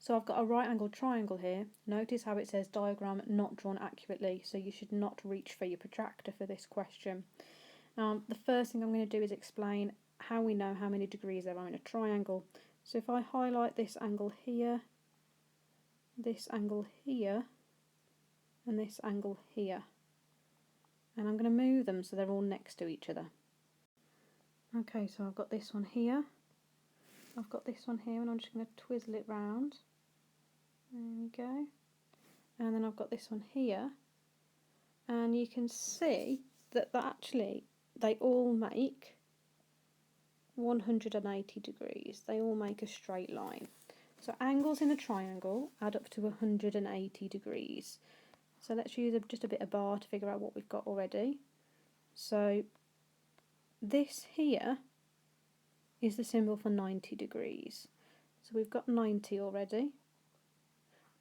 So I've got a right angled triangle here. Notice how it says diagram not drawn accurately, so you should not reach for your protractor for this question. The first thing I'm going to do is explain how we know how many degrees there are in a triangle. So if I highlight this angle here, this angle here, and this angle here, and I'm going to move them so they're all next to each other. Okay, so I've got this one here, I've got this one here, and I'm just going to twizzle it round. There we go. And then I've got this one here, and you can see that actually they all make 180 degrees. They all make a straight line. So angles in a triangle add up to 180 degrees. So let's use just a bit of bar to figure out what we've got already. So this here is the symbol for 90 degrees. So we've got 90 already,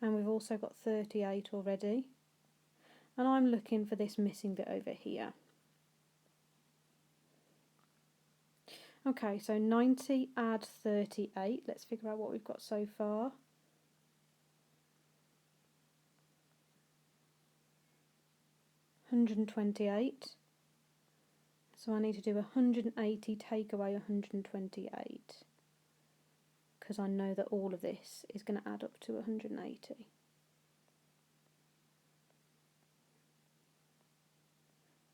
and we've also got 38 already, and I'm looking for this missing bit over here. Okay, so 90 add 38, let's figure out what we've got so far. $128. So I need to do 180 take away 128, because I know that all of this is going to add up to 180.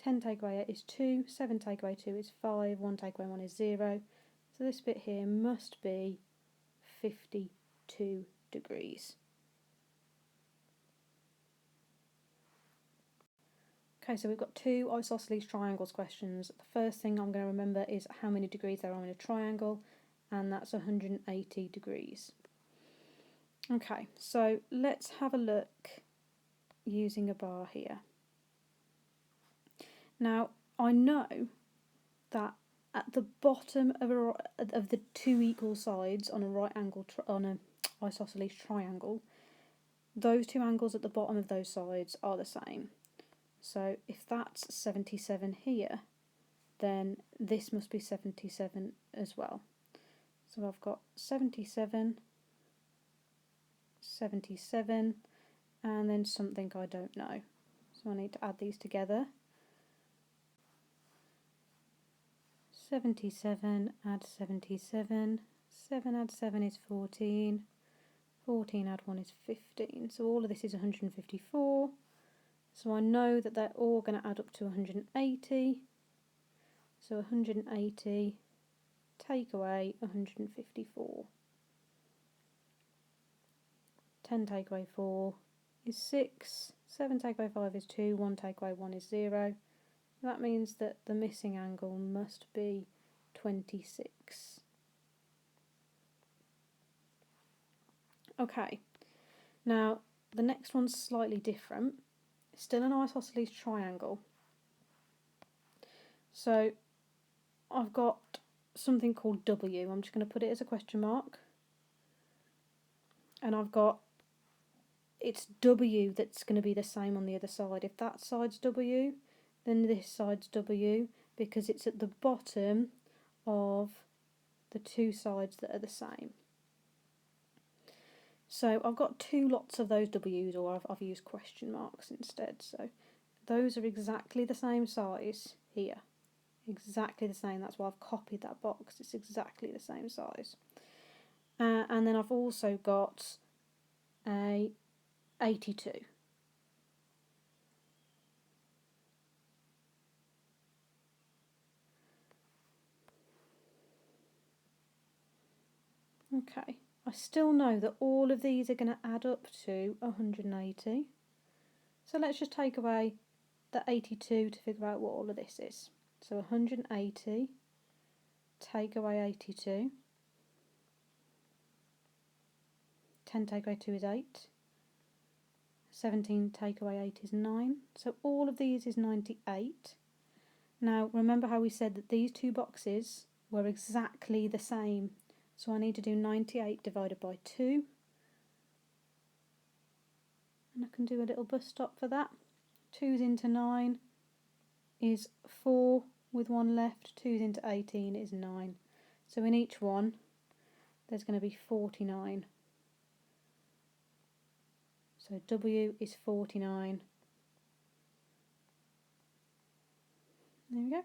Ten take away 8 is 2, 7 take away 2 is 5, 1 take away 1 is 0. So this bit here must be 52 degrees. Okay, so we've got two isosceles triangles questions. The first thing I'm going to remember is how many degrees there are in a triangle, and that's 180 degrees. Okay, so let's have a look using a bar here. Now, I know that at the bottom of the two equal sides on a right angle on an isosceles triangle, those two angles at the bottom of those sides are the same. So if that's 77 here, then this must be 77 as well. So I've got 77, 77, and then something I don't know. So I need to add these together. 77 add 77, 7 add 7 is 14, 14 add 1 is 15. So all of this is 154. So I know that they're all going to add up to 180. So 180 take away 154. 10 take away 4 is 6, 7 take away 5 is 2, 1 take away 1 is 0. That means that the missing angle must be 26. Okay, now the next one's slightly different. It's still an isosceles triangle. So I've got something called W. I'm just going to put it as a question mark. And I've got, it's W that's going to be the same on the other side. If that side's W, then this side's W, because it's at the bottom of the two sides that are the same. So I've got two lots of those W's, or I've used question marks instead. So those are exactly the same size here. Exactly the same. That's why I've copied that box. It's exactly the same size. And then I've also got a 82. Okay, I still know that all of these are going to add up to 180. So let's just take away the 82 to figure out what all of this is. So 180 take away 82. 10 take away 2 is 8. 17 take away 8 is 9. So all of these is 98. Now remember how we said that these two boxes were exactly the same. So I need to do 98 divided by 2. And I can do a little bus stop for that. 2's into 9 is 4 with 1 left. 2's into 18 is 9. So in each one there's going to be 49. So W is 49. There we go.